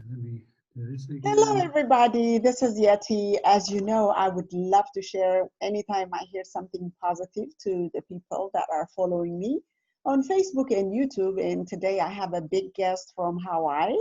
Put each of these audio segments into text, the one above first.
let me do this Hello, again. everybody. This is Yetti. As you know, I would love to share anytime I hear something positive to the people that are following me on Facebook and YouTube. And today I have a big guest from Hawaii.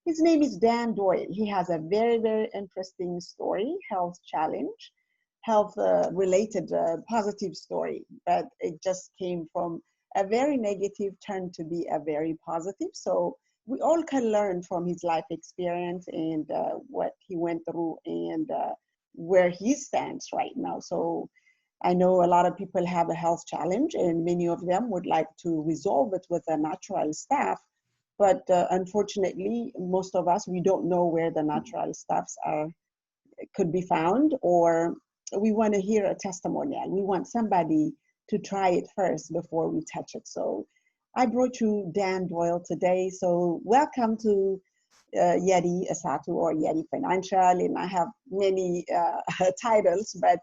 His name is Dan Doyle. He has a very, very interesting story, health challenge, health related positive story, but it just came from a very negative turn to be a very positive. So we all can learn from his life experience and what he went through and where he stands right now. So I know a lot of people have a health challenge and many of them would like to resolve it with a natural stuff. But unfortunately, most of us, we don't know where the natural stuffs are could be found, or we want to hear a testimonial. We want somebody to try it first before we touch it. So I brought you Dan Doyle today. So welcome to Yetti Esatu or Yetti Financial. And I have many titles, but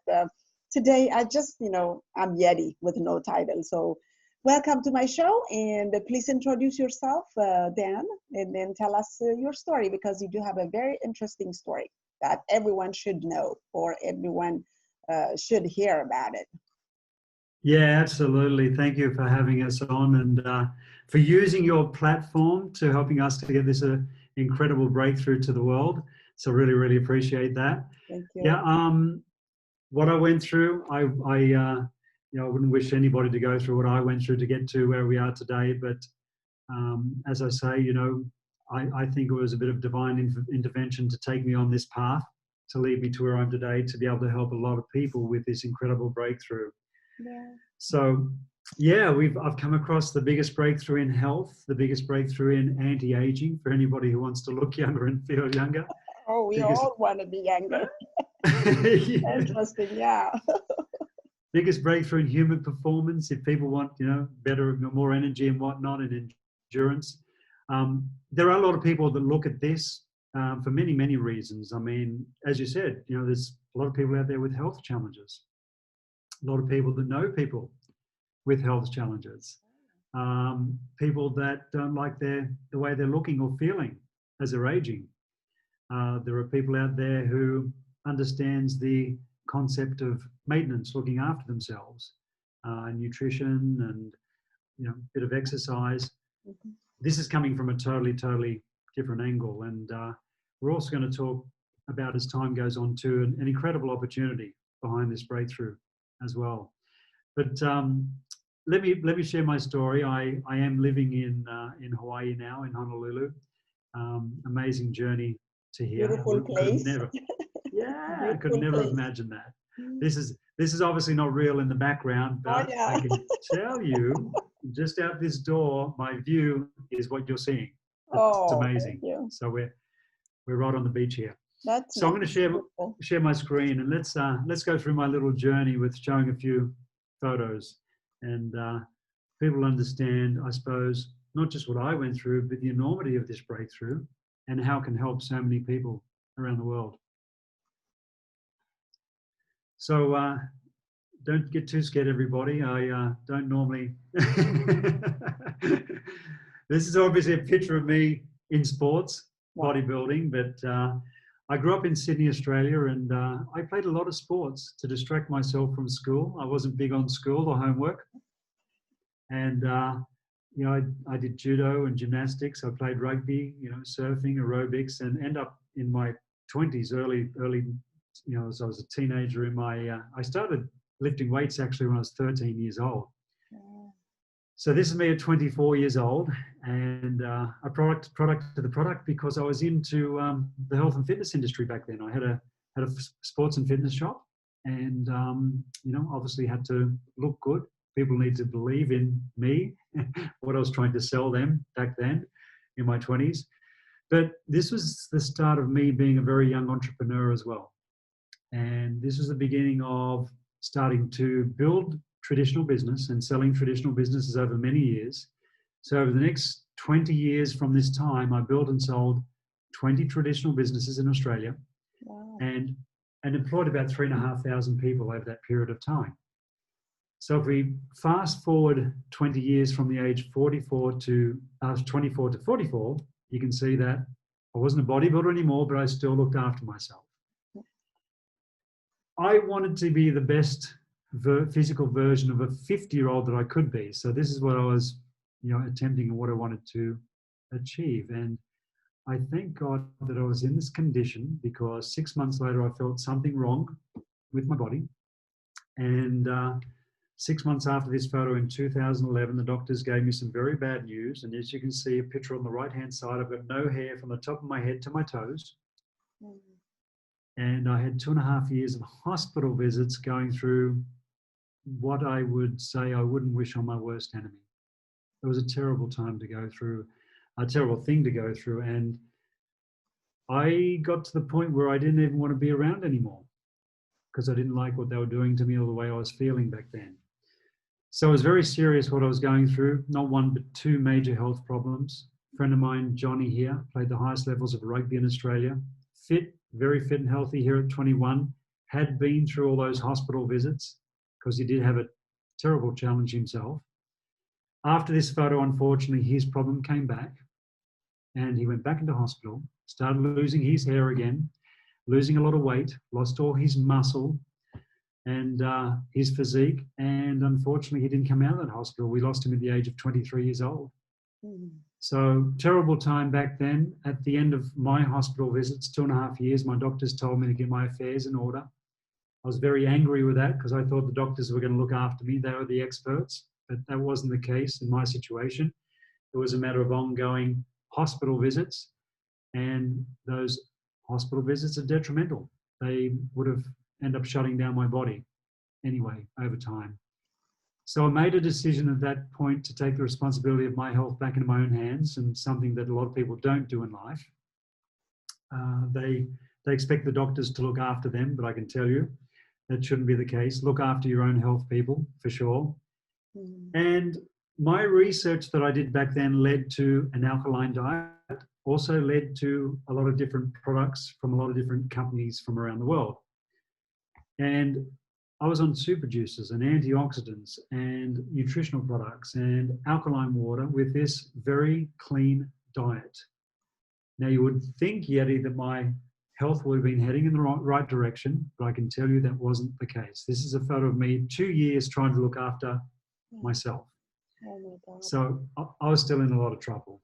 today I just, I'm Yetti with no title. So welcome to my show, and please introduce yourself, Dan, and then tell us your story, because you do have a very interesting story that everyone should know, or everyone should hear about it. Yeah, absolutely. Thank you for having us on and for using your platform to helping us to get this incredible breakthrough to the world. So really, really appreciate that. Thank you. Yeah. What I went through, I wouldn't wish anybody to go through what I went through to get to where we are today. But as I say, I think it was a bit of divine intervention to take me on this path, to lead me to where I'm today, to be able to help a lot of people with this incredible breakthrough. Yeah. So, yeah, I've come across the biggest breakthrough in health, the biggest breakthrough in anti-aging for anybody who wants to look younger and feel younger. Oh, we all want to be younger. Yeah. Interesting, yeah. Biggest breakthrough in human performance. If people want, better, more energy and whatnot, and endurance. There are a lot of people that look at this for many, many reasons. I mean, as you said, there's a lot of people out there with health challenges. A lot of people that know people with health challenges. People that don't like the way they're looking or feeling as they're aging. There are people out there who understands the concept of maintenance, looking after themselves, nutrition, and a bit of exercise. Mm-hmm. This is coming from a totally different angle, and we're also going to talk about, as time goes on, to an incredible opportunity behind this breakthrough as well. But let me share my story. I am living in Hawaii now, in Honolulu. Amazing journey to here. Beautiful place. I could Beautiful never have place. imagined that. This is obviously not real in the background, but yeah. I can tell you, just out this door, my view is what you're seeing. It's amazing. Thank you. So we're right on the beach here. That's so nice. I'm going to share my screen, and let's go through my little journey with showing a few photos, and people understand, I suppose, not just what I went through, but the enormity of this breakthrough and how it can help so many people around the world. So don't get too scared, everybody. I don't normally. This is obviously a picture of me in sports, bodybuilding, but I grew up in Sydney, Australia, and I played a lot of sports to distract myself from school. I wasn't big on school or homework. And, I did judo and gymnastics. I played rugby, surfing, aerobics, and end up in my 20s, early, as I was a teenager I started lifting weights actually when I was 13 years old. So this is me at 24 years old, and a product to the product, because I was into the health and fitness industry back then. I had a sports and fitness shop, and obviously had to look good. People need to believe in me, what I was trying to sell them back then in my 20s. But this was the start of me being a very young entrepreneur as well. And this was the beginning of starting to build traditional business and selling traditional businesses over many years. So over the next 20 years from this time, I built and sold 20 traditional businesses in Australia. Wow. and employed about 3,500 people over that period of time. So if we fast forward 20 years from the age 24 to 24 to 44, you can see that I wasn't a bodybuilder anymore, but I still looked after myself. I wanted to be the best physical version of a 50-year-old that I could be. So this is what I was, attempting and what I wanted to achieve. And I thank God that I was in this condition, because 6 months later, I felt something wrong with my body. And 6 months after this photo in 2011, the doctors gave me some very bad news. And as you can see, a picture on the right-hand side, I've got no hair from the top of my head to my toes. And I had 2.5 years of hospital visits going through what I would say I wouldn't wish on my worst enemy. It was a terrible time to go through, a terrible thing to go through. And I got to the point where I didn't even want to be around anymore, because I didn't like what they were doing to me or the way I was feeling back then. So it was very serious what I was going through, not one, but two major health problems. A friend of mine, Johnny here, played the highest levels of rugby in Australia, fit, very fit and healthy here at 21, had been through all those hospital visits because he did have a terrible challenge himself. After this photo, unfortunately, his problem came back and he went back into hospital, started losing his hair again, losing a lot of weight, lost all his muscle and his physique. And unfortunately, he didn't come out of that hospital. We lost him at the age of 23 years old. So terrible time back then. At the end of my hospital visits, 2.5 years, my doctors told me to get my affairs in order. I was very angry with that because I thought the doctors were going to look after me. They were the experts, but that wasn't the case in my situation. It was a matter of ongoing hospital visits, and those hospital visits are detrimental. They would have ended up shutting down my body anyway over time. So I made a decision at that point to take the responsibility of my health back into my own hands, and something that a lot of people don't do in life. They expect the doctors to look after them, but I can tell you that shouldn't be the case. Look after your own health, people, for sure. And my research that I did back then led to an alkaline diet, also led to a lot of different products from a lot of different companies from around the world. And I was on super juices and antioxidants and nutritional products and alkaline water with this very clean diet. Now, you would think, Yetti, that my health would have been heading in the right direction, but I can tell you that wasn't the case. This is a photo of me 2 years trying to look after myself. Oh my God. So I was still in a lot of trouble,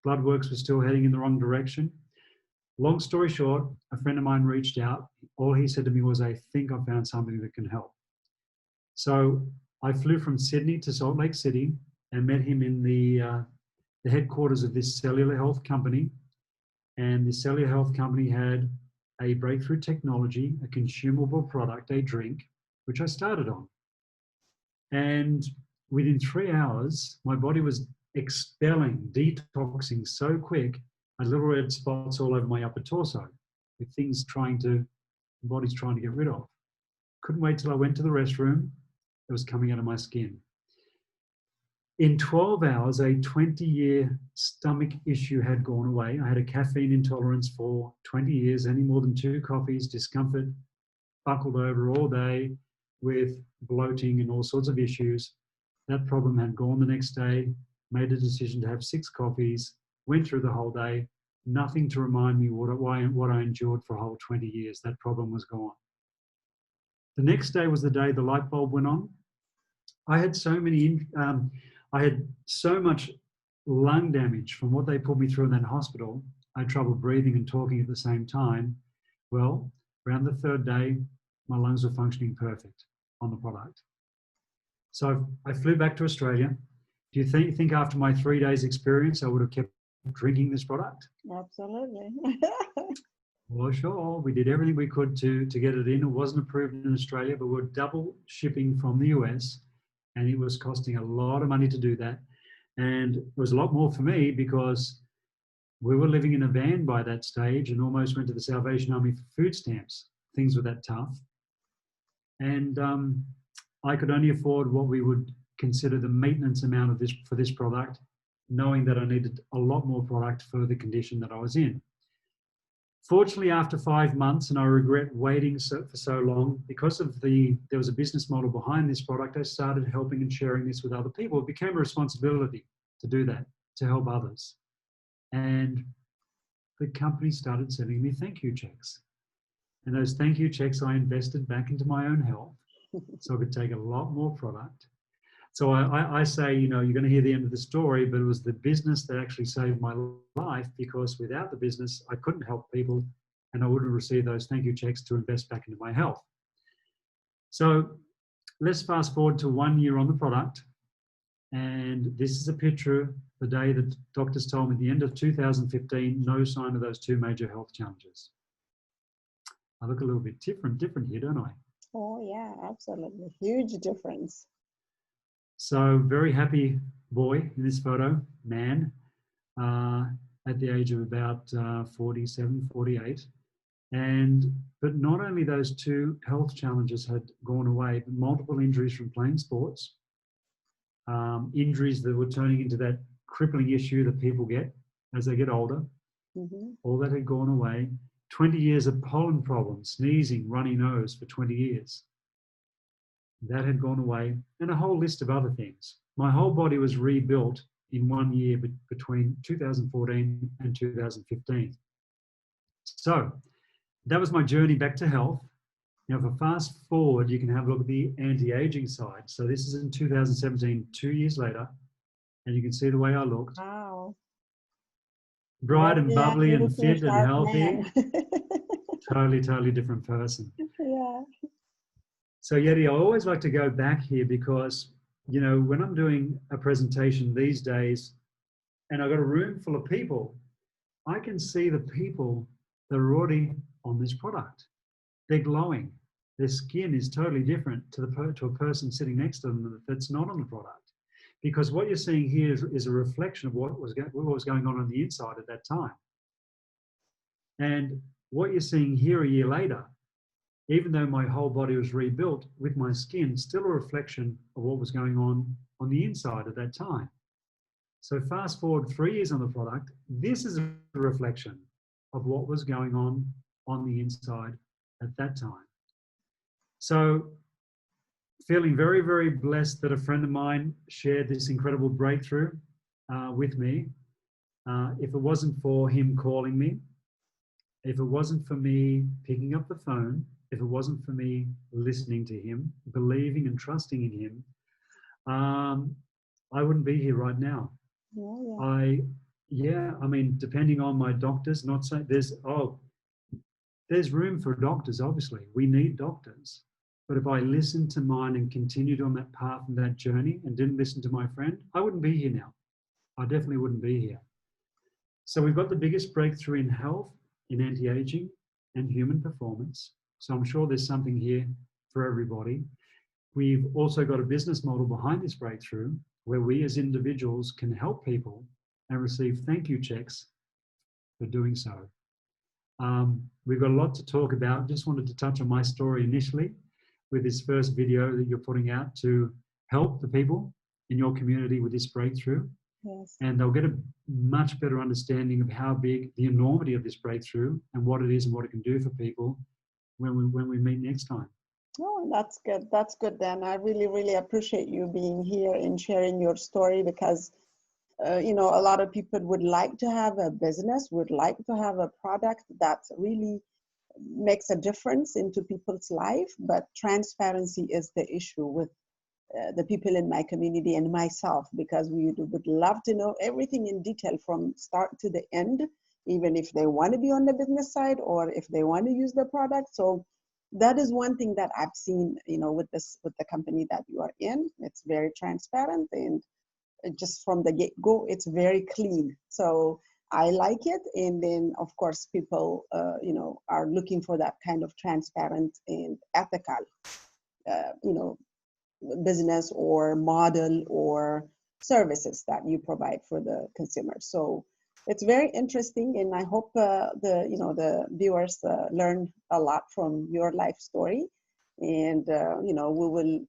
Blood works were still heading in the wrong direction. Long story short, a friend of mine reached out. All he said to me was, I think I found something that can help. So I flew from Sydney to Salt Lake City and met him in the headquarters of this cellular health company. And the cellular health company had a breakthrough technology, a consumable product, a drink, which I started on. And within 3 hours, my body was expelling, detoxing so quick, I had little red spots all over my upper torso with things the body's trying to get rid of. Couldn't wait till I went to the restroom. It was coming out of my skin. In 12 hours, a 20-year stomach issue had gone away. I had a caffeine intolerance for 20 years, any more than 2 coffees, discomfort, buckled over all day with bloating and all sorts of issues. That problem had gone the next day, made a decision to have 6 coffees, went through the whole day, nothing to remind me what I endured for a whole 20 years. That problem was gone. The next day was the day the light bulb went on. I had so much lung damage from what they put me through in that hospital. I had trouble breathing and talking at the same time. Well, around the 3rd day, my lungs were functioning perfect on the product. So I flew back to Australia. Do you think after my 3 days experience, I would have kept drinking this product? Absolutely. Well, sure. We did everything we could to get it in. It wasn't approved in Australia, but we're double shipping from the US, and it was costing a lot of money to do that. And it was a lot more for me because we were living in a van by that stage and almost went to the Salvation Army for food stamps. Things were that tough. And I could only afford what we would consider the maintenance amount of for this product, knowing that I needed a lot more product for the condition that I was in. Fortunately, after 5 months, and I regret waiting for so long, because there was a business model behind this product, I started helping and sharing this with other people. It became a responsibility to do that, to help others. And the company started sending me thank you checks. And those thank you checks I invested back into my own health so I could take a lot more product. So I say, you know, you're going to hear the end of the story, but it was the business that actually saved my life, because without the business, I couldn't help people and I wouldn't receive those thank you checks to invest back into my health. So let's fast forward to 1 year on the product. And this is a picture the day that doctors told me at the end of 2015, no sign of those two major health challenges. I look a little bit different here, don't I? Oh yeah, absolutely. Huge difference. So very happy boy in this photo, man, at the age of about 47, 48. But not only those two health challenges had gone away, but multiple injuries from playing sports, injuries that were turning into that crippling issue that people get as they get older, all that had gone away. 20 years of pollen problems, sneezing, runny nose for 20 years. That had gone away, and a whole list of other things. My whole body was rebuilt in 1 year between 2014 and 2015. So that was my journey back to health. Now, if I fast forward, you can have a look at the anti-aging side. So this is in 2017, 2 years later, and you can see the way I looked. Wow. Bright and bubbly and fit and healthy. Man. Totally different person. Yeah. So Yetti, I always like to go back here because, you know, when I'm doing a presentation these days and I've got a room full of people, I can see the people that are already on this product. They're glowing. Their skin is totally different to a person sitting next to them that's not on the product. Because what you're seeing here is a reflection of what was going on the inside at that time. And what you're seeing here a year later, even though my whole body was rebuilt with my skin, still a reflection of what was going on the inside at that time. So fast forward 3 years on the product, this is a reflection of what was going on the inside at that time. So feeling very blessed that a friend of mine shared this incredible breakthrough with me. If it wasn't for him calling me, if it wasn't for me picking up the phone, if it wasn't for me listening to him, believing and trusting in him, I wouldn't be here right now. I mean, depending on my doctors, not saying there's room for doctors, obviously. We need doctors. But if I listened to mine and continued on that path and that journey and didn't listen to my friend, I wouldn't be here now. I definitely wouldn't be here. So we've got the biggest breakthrough in health, in anti-aging, and human performance. So I'm sure there's something here for everybody. We've also got a business model behind this breakthrough where we as individuals can help people and receive thank you checks for doing so. We've got a lot to talk about. Just wanted to touch on my story initially with this first video that you're putting out to help the people in your community with this breakthrough. Yes. And they'll get a much better understanding of how big the enormity of this breakthrough and what it is and what it can do for people when we meet next time. Oh, that's good. That's good, Dan. I really appreciate you being here and sharing your story because, you know, a lot of people would like to have a business, would like to have a product that really makes a difference into people's life, but transparency is the issue with the people in my community and myself, because we would love to know everything in detail from start to the end, even if they want to be on the business side or if they want to use the product. So that is one thing that I've seen, you know, with the company that you are in. It's very transparent, and just from the get-go, it's very clean. So I like it. And then of course people, you know, are looking for that kind of transparent and ethical, you know, business or model or services that you provide for the consumer. So it's very interesting, and I hope the viewers learn a lot from your life story. And you know, we will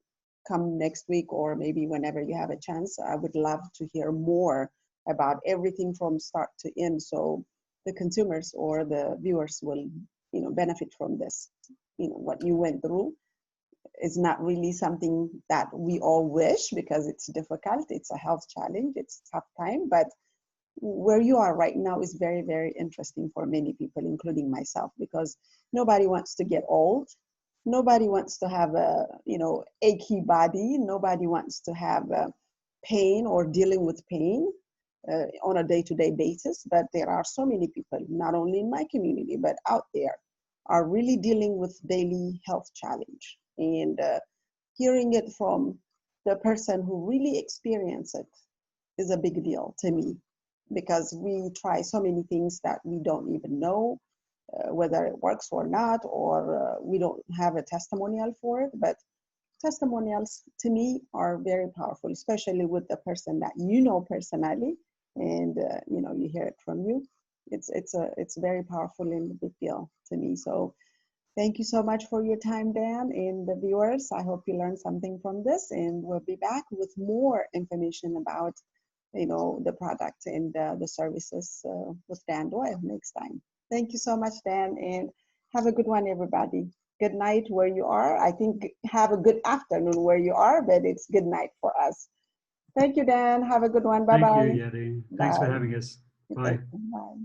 come next week or maybe whenever you have a chance. I would love to hear more about everything from start to end, so the consumers or the viewers will, you know, benefit from this. You know, what you went through is not really something that we all wish, because it's difficult. It's a health challenge. It's a tough time, but where you are right now is very, very interesting for many people, including myself, because nobody wants to get old. Nobody wants to have a, achy body. Nobody wants to have pain or dealing with pain on a day-to-day basis. But there are so many people, not only in my community, but out there, are really dealing with daily health challenge. And hearing it from the person who really experienced it is a big deal to me, because we try so many things that we don't even know whether it works or not, or we don't have a testimonial for it. But testimonials to me are very powerful, especially with the person that you know personally, and you hear it from you. It's very powerful and a big deal to me. So thank you so much for your time, Dan, and the viewers. I hope you learned something from this, and we'll be back with more information about the product and the services with Dan Doyle next time. Thank you so much, Dan, and have a good one, everybody. Good night where you are. I think have a good afternoon where you are, but it's good night for us. Thank you, Dan. Have a good one. Bye-bye. Thank you, Yetti. Thanks for Bye. having us. It's Bye. okay. Bye.